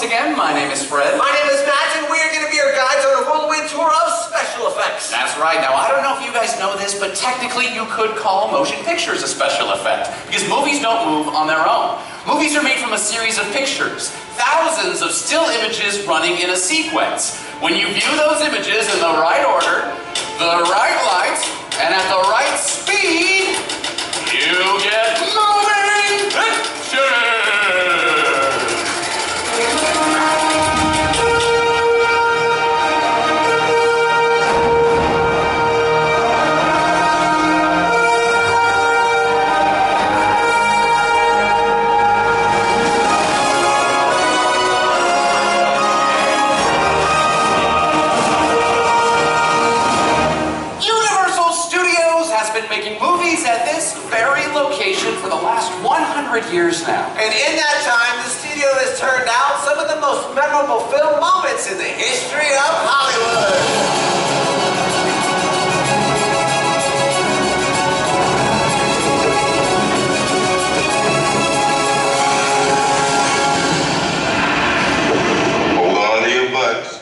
once again, my name is Fred. My name is Matt, and we are going to be your guides on a whirlwind tour of special effects. That's right. Now, I don't know if you guys know this, but technically you could call motion pictures a special effect, because movies don't move on their own. Movies are made from a series of pictures, thousands of still images running in a sequence. When you view those images in the right order, the right light, and at the right speed, you get moving pictures! For the last 100 years now. And in that time, the studio has turned out some of the most memorable film moments in the history of Hollywood. Hold on to your butts.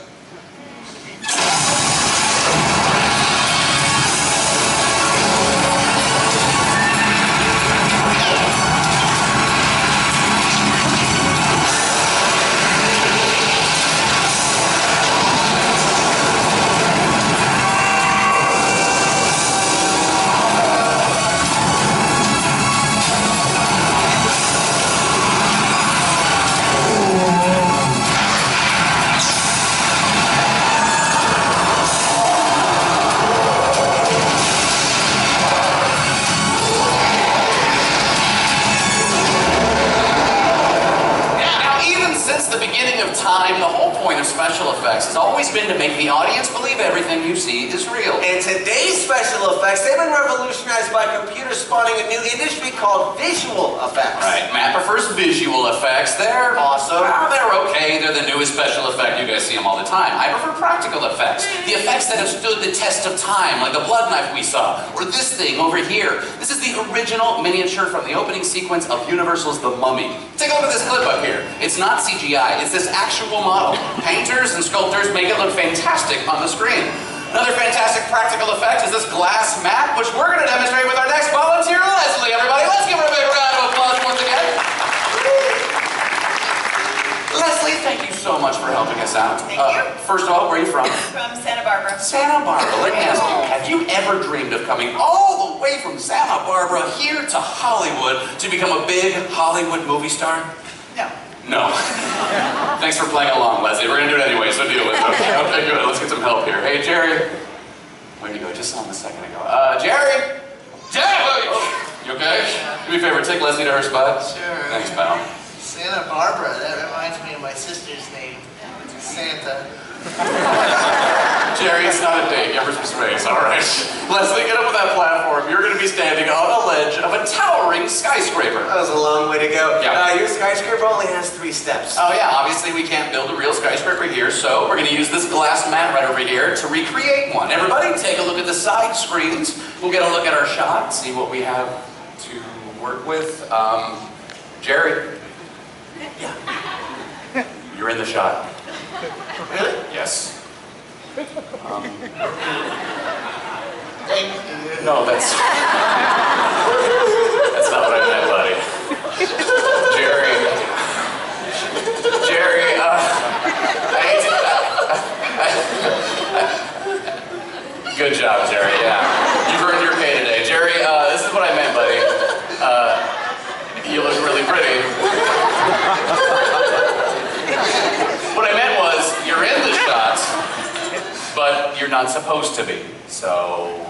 Special effects has always been to make the audience believe everything you see is real. And today's special effects, they've been revolutionized by computers spawning a new industry called visual effects. Right, Matt prefers visual effects. They're awesome. They're okay. They're the newest special effect. You guys see them all the time. I prefer practical effects. The effects that have stood the test of time, like the blood knife we saw, or this thing over here. This is the original miniature from the opening sequence of Universal's The Mummy. Take a look at this clip up here. It's not CGI. It's this actual model. Painters and sculptors make it look fantastic on the screen. Another fantastic practical effect is this glass mat, which we're going to demonstrate with our next volunteer, Leslie, everybody. Let's give her a big round of applause once again. Leslie, thank you so much for helping us out. Thank you. First of all, where are you from? From Santa Barbara. Santa Barbara. Let me ask you, have you ever dreamed of coming all the way from Santa Barbara here to Hollywood to become a big Hollywood movie star? No. No. Thanks for playing along, Leslie. We're going to do it anyway, so deal with it. Okay, good. Let's get some help here. Hey, Jerry. Where'd you go? Just saw him a second ago. Jerry! Jerry! You okay? Do me a favor, take Leslie to her spot. Sure. Thanks, pal. Santa Barbara, that reminds me of my sister's name. Santa. Jerry, it's not a date. Give her some space, all right? Leslie, get up on that platform. You're going to be standing on a ledge of a towering skyscraper. That was a long way to go. Yeah. Your skyscraper only has 3 steps. Oh yeah, obviously we can't build a real skyscraper here, so we're going to use this glass mat right over here to recreate one. Everybody, take a look at the side screens. We'll get a look at our shot, see what we have to work with. Jerry. Yeah. You're in the shot. Really? Yes. Thank you. No, that's not what I meant, buddy. Jerry, I hate to... Good job, Jerry, yeah. You've earned your pay today. Jerry, this is what I meant, buddy. You look really pretty. What I meant was, you're in the shot, but you're not supposed to be, so...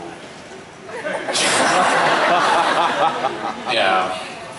Yeah.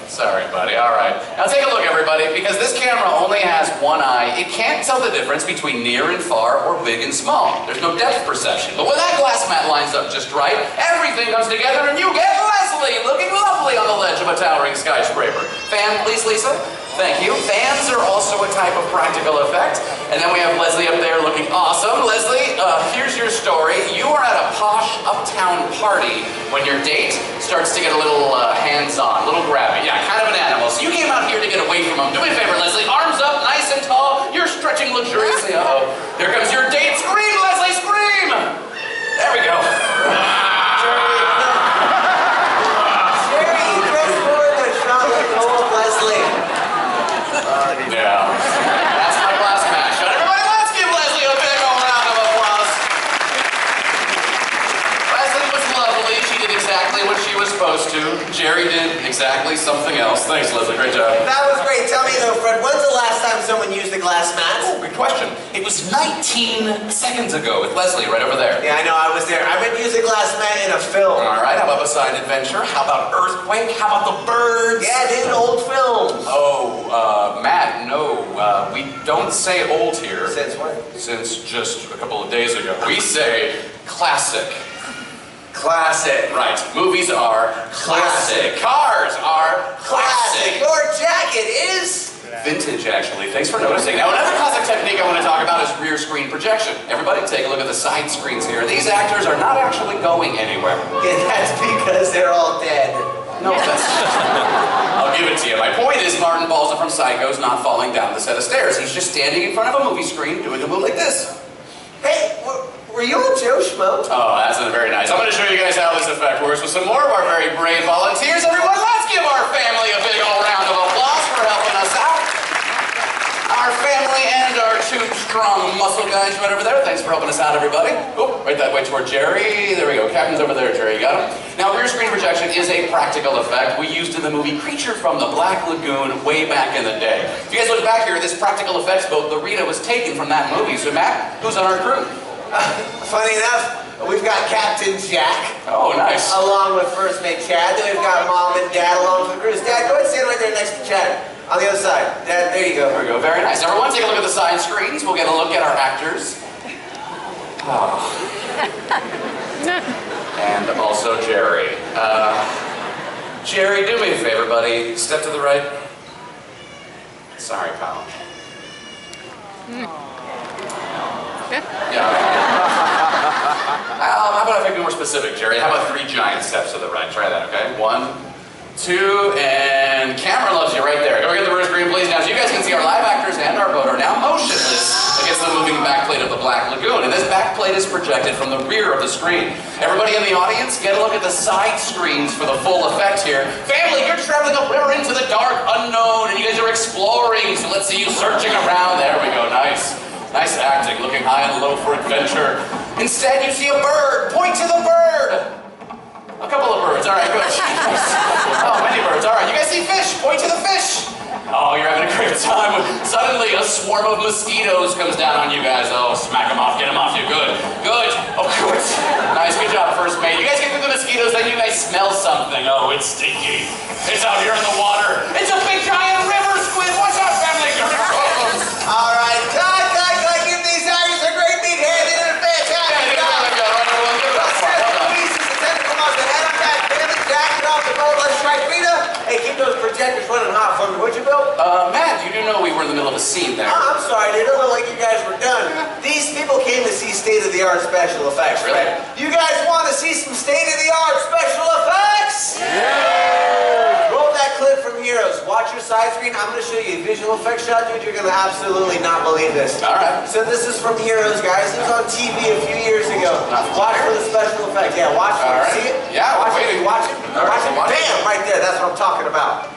Sorry, buddy. All right. Now take a look, everybody, because this camera only has one eye. It can't tell the difference between near and far or big and small. There's no depth perception. But when that glass mat lines up just right, everything comes together and you get Leslie looking lovely on the ledge of a towering skyscraper. Fan, please, Lisa. Thank you. Fans are also a type of practical effect. And then we have Leslie up there looking awesome. Leslie, here's your story. You are at a posh uptown party when your date starts to get a little hands-on, a little grabby. Yeah, kind of an animal. So you came out here to get away from him. Do me a favor, Leslie. Arms up, nice and tall. Your luxuriously. Uh-oh. Here comes your date. Scream, Leslie, scream! There we go. Jerry, you just poured the shot like old Leslie. Yeah. That's my glass match. Everybody, let's give Leslie a big old round of applause. Leslie was lovely. She did exactly what she was supposed to. Jerry did exactly something else. Thanks, Leslie. Great job. That was great. Tell me though, Fred, when's the last time someone used a glass mat? Oh, good question. It was 19 seconds ago with Leslie right over there. Yeah, I know, I was there. I went to use a glass mat in a film. All right, how about Beside Adventure? How about Earthquake? How about The Birds? Yeah, they did old films. Oh, Matt, no, we don't say old here. Since when? Since just a couple of days ago. We say classic. Classic. Right, movies are classic. Cars are classic. Your jacket is... Vintage, actually. Thanks for noticing. Now, another classic technique I want to talk about is rear screen projection. Everybody take a look at the side screens here. These actors are not actually going anywhere. Yeah, that's because they're all dead. No, that's... I'll give it to you. My point is Martin Balsa from Psycho's not falling down the set of stairs. He's just standing in front of a movie screen doing a move like this. Hey, were you on Joe Schmo? Oh, that's very nice. I'm going to show you guys how this effect works with some more of our very brave volunteers. Everyone, let's give our family a big old round of applause for helping us out. Our family and our two strong muscle guys right over there. Thanks for helping us out, everybody. Oh, right that way toward Jerry. There we go. Captain's over there, Jerry. You got him? Now, rear screen projection is a practical effect we used in the movie Creature from the Black Lagoon way back in the day. If you guys look back here, this practical effects boat, the Rita, was taken from that movie. So, Matt, who's on our crew? Funny enough, we've got Captain Jack. Oh, nice. Along with First Mate Chad. Then we've got Mom and Dad along for the cruise. Dad, go ahead and stand right there next to Chad. On the other side. Dad, there you go. There we go. Very nice. Everyone, take a look at the side screens. We'll get a look at our actors. Oh. And also Jerry. Jerry, do me a favor, buddy. Step to the right. Sorry, pal. Yeah. How about if I be more specific, Jerry? How about 3 giant steps to the right? Try that, okay? 1, 2, and camera loves you right there. Go get the rear screen, please. Now, so you guys can see our live actors and our boat are now motionless against the moving backplate of the Black Lagoon. And this backplate is projected from the rear of the screen. Everybody in the audience, get a look at the side screens for the full effect here. Family, you're traveling a river into the dark unknown, and you guys are exploring, so let's see you searching around. There we go, nice. Nice acting, looking high and low for adventure. Instead, you see a bird. Point to the bird. A couple of birds. All right, good. Oh, many birds. All right, you guys see fish. Point to the fish. Oh, you're having a great time. Suddenly, a swarm of mosquitoes comes down on you guys. Oh, smack them off. Get them off you. Good. Good. Oh, good. Nice. Good job, First Mate. You guys get through the mosquitoes, then you guys smell something. Oh, it's stinky. It's out here in the water. It's a big giant river squid. What's up, family? All right, cut. Give these actors a great big hand. They did a fantastic job. Hey, keep those projectors running hot for me, would you, Bill? Matt, you do know we were in the middle of a scene there. Oh, I'm sorry, dude. It looked like you guys were done. These people came to see state-of-the-art special effects, Really? right? You guys want to see some state-of-the-art special effects? Yeah! Roll that clip from Heroes. Watch your side screen. I'm going to show you a visual effects shot, dude. You're going to absolutely not believe this. All right. So this is from Heroes, guys. It was on TV a few years ago. Watch for the special effects. Yeah, watch for it. All right. See it? Yeah, watch we're waiting. it. Watch it. All right, Watch it. watch it. Bam! Right there. That's what I'm talking about.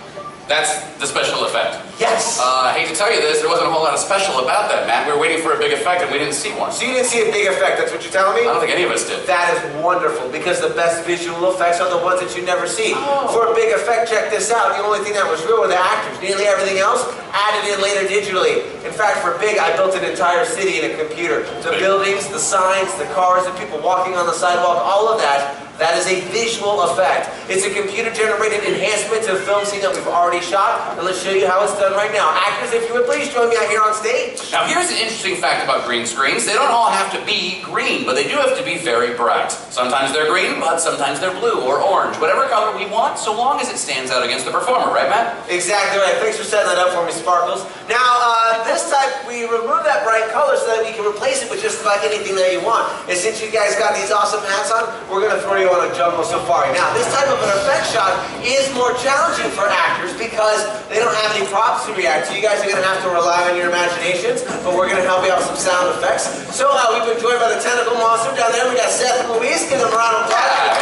That's the special effect. Yes. I hate to tell you this, there wasn't a whole lot of special about that, Matt. We were waiting for a big effect and we didn't see one. So you didn't see a big effect, that's what you're telling me? I don't think any of us did. That is wonderful, because the best visual effects are the ones that you never see. Oh. For a big effect, check this out. The only thing that was real were the actors. Nearly everything else added in later digitally. In fact, for big, I built an entire city in a computer. The buildings, the signs, the cars, the people walking on the sidewalk, all of that. That is a visual effect. It's a computer-generated enhancement to a film scene that we've already shot, and let's show you how it's done right now. Actors, if you would please join me out here on stage. Now here's an interesting fact about green screens. They don't all have to be green, but they do have to be very bright. Sometimes they're green, but sometimes they're blue or orange. Whatever color we want, so long as it stands out against the performer, right, Matt? Exactly right. Thanks for setting that up for me, Sparkles. Now, this type, we remove that bright color so that we can replace it with just about anything that you want. And since you guys got these awesome hats on, we're going to throw you go on a jungle safari. Now, this type of an effect shot is more challenging for actors because they don't have any props to react to. You guys are going to have to rely on your imaginations, but we're going to help you out with some sound effects. So, we've been joined by the tentacle monster down there. We got Seth and Louise. Give them a round of applause.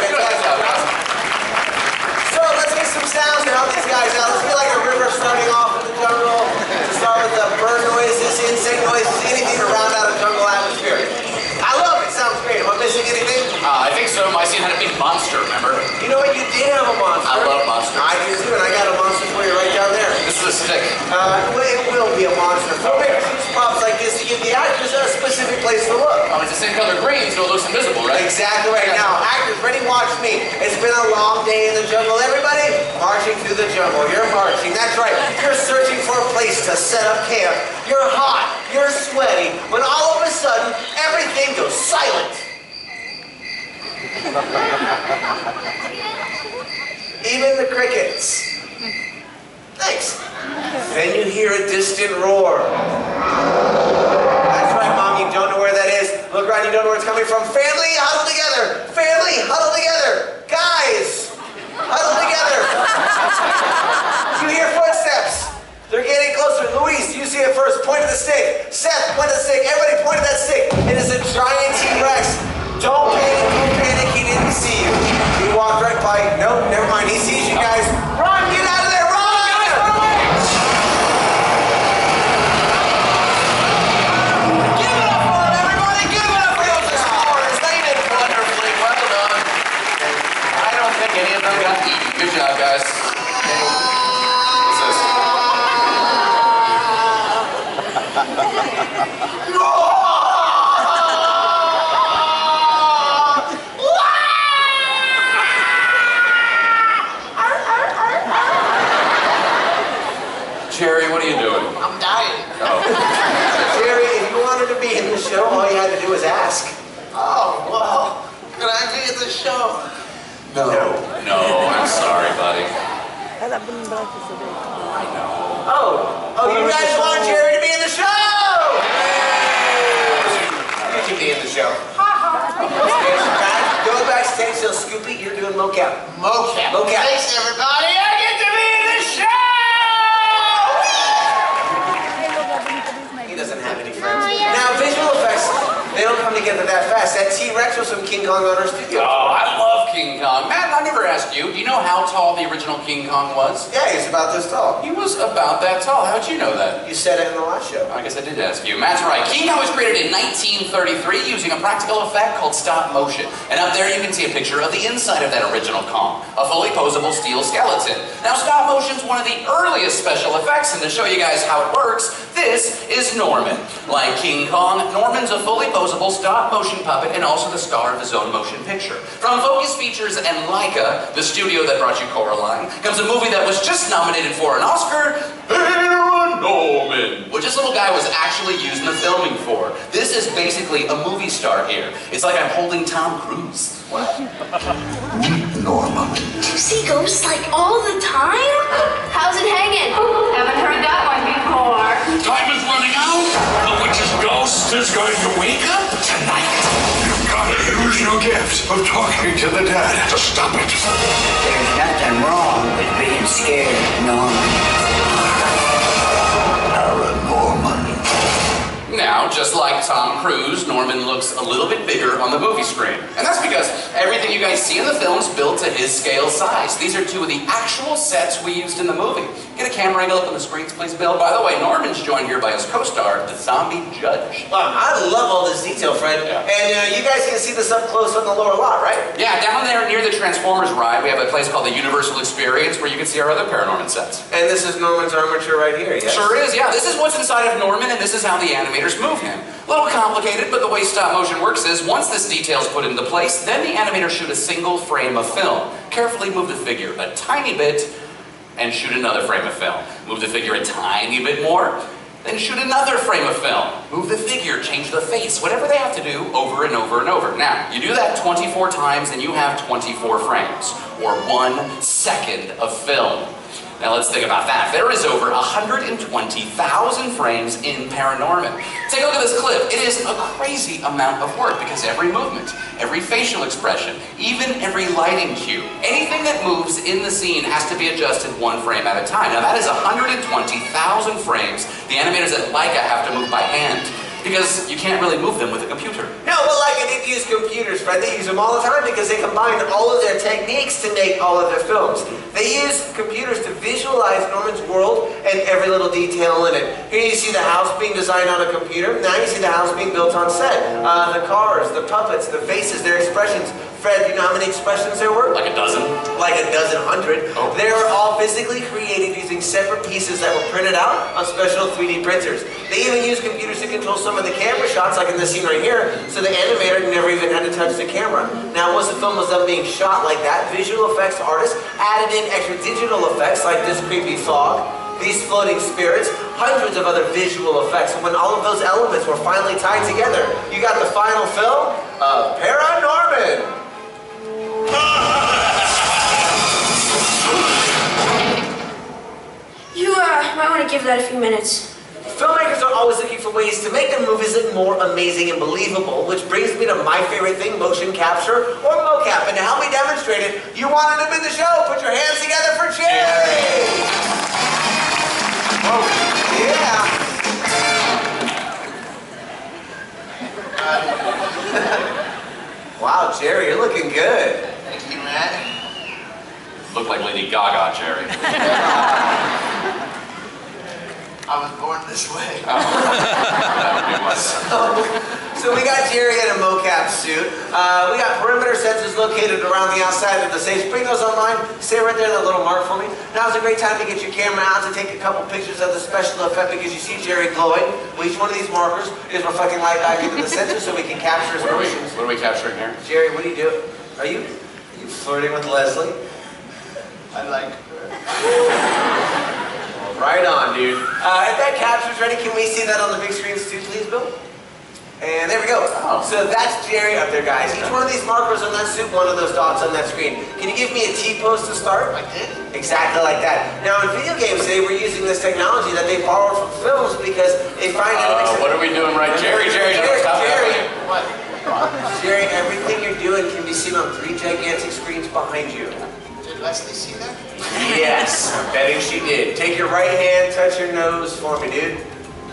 So, let's get some sounds to help these guys out. Let's get like a river starting off in the jungle. To start with the bird noises, insect noises, anything to round out a jungle atmosphere. I love it. Sounds great. Am I missing anything? I think so. My scene had a big monster, remember? You know what? You did have a monster. I love monsters. I do too, and I got a monster for you right down there. This is a stick. It will be a monster. Filmmakers use props like this to give the actors a specific place to look. Oh, it's the same color green, so it looks invisible, right? Exactly right. Now, actors, ready? Watch me. It's been a long day in the jungle. Everybody, marching through the jungle. You're marching. That's right. You're searching for a place to set up camp. You're hot. You're sweaty. When all of a sudden, everything goes silent. Even the crickets. Thanks. Then you hear a distant roar. That's right, Mom, you don't know where that is. Look around, you don't know where it's coming from. Family, huddle together. Family, huddle together. Guys, huddle together. You hear footsteps. They're getting closer. Louise, you see it first. Point at the stick. Seth, point at the stick. Everybody point at that stick. It is a giant T-Rex. Don't panic, he didn't see you. He walked right by. Nope, never mind, he sees you guys. Run, get out of there, run! Guys, run away! Give it up for him, everybody, give it up for those explorers. They did wonderfully, well done. I don't think any of them got eaten. Good job, guys. What's this? Jerry, what are you doing? I'm dying. Oh. Jerry, if you wanted to be in the show, all you had to do was ask. Oh, well, can I be in the show? No, I'm sorry, buddy. I know. Oh, you guys want Jerry to be in the show? You can be in the show. Go backstage, so Scoopy, you're doing mocap. Mocap. Thanks, everybody. I get to be in the show! He doesn't have any friends. Now, visual effects, they don't come together that fast. That T-Rex was from King Kong on our studio. Oh, I love King Kong. Matt, I never asked you. Do you know how tall the original King Kong was? Yeah, he's about this tall. He was about that tall. How'd you know that? You said it in the last show. I guess I did ask you. Matt's right. King Kong was created in 1933 using a practical effect called stop motion. And up there you can see a picture of the inside of that original Kong, a fully posable steel skeleton. Now, stop motion's one of the earliest special effects, and to show you guys how it works, this is Norman. Like King Kong, Norman's a fully posable stop motion puppet and also the star of his own motion picture. From Focus Features and Leica, the studio that brought you Coraline, comes a movie that was just nominated for an Oscar, Norman, which this little guy was actually used in the filming for. This is basically a movie star here. It's like I'm holding Tom Cruise. Norman. Do you see ghosts like all the time? How's it hanging? Haven't heard that one before. Time is running out. The witch's ghost is going to wake up tonight. You've got to use your gift of talking to the dead to stop it. There's nothing wrong with being scared, Norman. Norman. Now, just like Tom Cruise, Norman looks a little bit bigger on the movie screen. And that's because everything you guys see in the film is built to his scale size. These are two of the actual sets we used in the movie. Get a camera angle up on the screens, please, Bill. By the way, Norman's joined here by his co-star, the zombie judge. Wow, I love all this detail, Fred. Yeah. And you guys can see this up close on the lower lot, right? Yeah, down there near the Transformers ride, we have a place called the Universal Experience where you can see our other Paranorman sets. And this is Norman's armature right here, yes? Sure is, yeah. This is what's inside of Norman, and this is how the animators move him. A little complicated, but the way stop motion works is once this detail is put into place, then the animators shoot a single frame of film. Carefully move the figure a tiny bit, and shoot another frame of film. Move the figure a tiny bit more, then shoot another frame of film. Move the figure, change the face, whatever they have to do over and over and over. Now, you do that 24 times and you have 24 frames, or 1 second of film. Now let's think about that. There is over 120,000 frames in Paranorman. Take a look at this clip. It is a crazy amount of work because every movement, every facial expression, even every lighting cue, anything that moves in the scene has to be adjusted one frame at a time. Now that is 120,000 frames the animators at Leica have to move by hand, because you can't really move them with a computer. No, but Leica didn't use computers, Fred. They use them all the time because they combine all of their techniques to make all of their films. They use computers to visualize Norman's world and every little detail in it. Here you see the house being designed on a computer. Now you see the house being built on set. The cars, the puppets, the faces, their expressions. Fred, do you know how many expressions there were? Like a dozen? Like a dozen, 100. Oh. They were all physically created using separate pieces that were printed out on special 3D printers. They even used computers to control some of the camera shots, like in this scene right here, so the animator never even had to touch the camera. Now, once the film was done being shot like that, visual effects artists added in extra digital effects like this creepy fog, these floating spirits, hundreds of other visual effects. And when all of those elements were finally tied together, you got the final film of Paranorman. You might want to give that a few minutes. Filmmakers are always looking for ways to make their movies look more amazing and believable, which brings me to my favorite thing, motion capture or mocap. And to help me demonstrate it, you wanted him in the show. Put your hands together for Jerry! Oh, yeah. Wow, Jerry, you're looking good. Thank you, Matt. Look like Lady Gaga, Jerry. I was born this way. Oh. That would be one. So we got Jerry in a mocap suit. We got perimeter sensors located around the outside of the stage. Bring those online. Stay right there, that little mark for me. Now's a great time to get your camera out to take a couple pictures of the special effect because you see Jerry glowing. Well, each one of these markers is reflecting light back into the sensor so we can capture his motions. What are we capturing here? Jerry, what do you do? Are you flirting with Leslie? I like her. Right on, dude. If that capture's ready, can we see that on the big screens too, please, Bill? And there we go. Oh. So that's Jerry up there, guys. Each one of these markers on that suit, one of those dots on that screen. Can you give me a T-pose to start? I did. Exactly like that. Now, in video games today, we're using this technology that they borrowed from films because they find it. What are we doing right? Jerry, stop Jerry. What? Jerry, everything you're doing can be seen on 3 gigantic screens behind you. Did Leslie see that? Yes, I'm betting she did. Take your right hand, touch your nose for me, dude.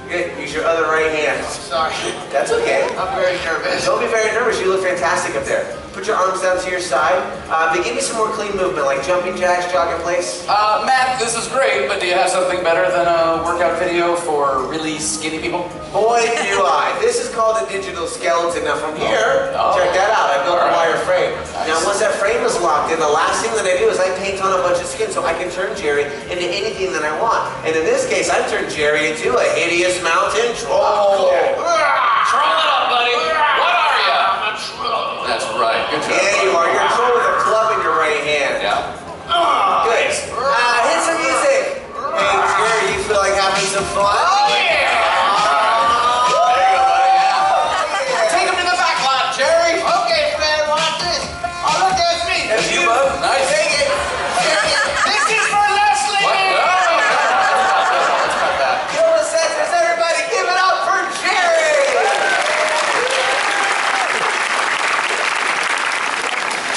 Good. Use your other right hand. Sorry. That's okay. I'm very nervous. Don't be very nervous. You look fantastic up there. Put your arms down to your side. But give me some more clean movement, like jumping jacks, jog in place. Matt, this is great, but do you have something better than a workout video for really skinny people? Boy, do I. This is called a digital skeleton. Now from here, check that out. I built a wire frame. Nice. Now once that frame is locked in, the last thing that I do is I paint on a bunch of skin so I can turn Jerry into anything that I want. And in this case, I've turned Jerry into a hideous mountain troll. Troll it up, buddy. What are you? I'm a troll. That's right. Good job. Yeah, you are. You're a troll with a club in your right hand. Yeah. Good. Hit some music. Hey, Jerry, you feel like having some fun? Oh, yeah. There you go, buddy. Yeah. Take him to the back lot, Jerry. Okay, Fred, watch this. Oh, look, that's me. That's you, bud. Nice. Take it. Jerry, this is for Leslie. What? Let's cut that. Kill the sensors, everybody. Give it up for Jerry.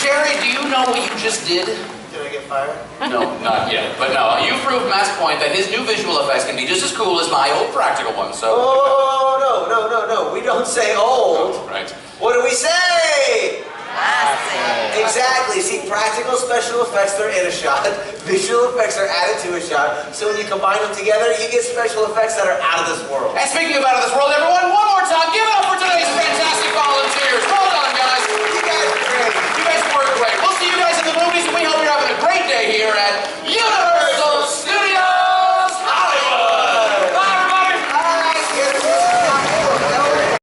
Jerry, do you know what you just did? Did I get fired? No, not yet. But no, you proved Matt's point that his new visual effects can be just as cool as my old practical ones, so... Oh, no. We don't say old. Right. What do we say? Exactly. See, practical special effects are in a shot. Visual effects are added to a shot. So when you combine them together, you get special effects that are out of this world.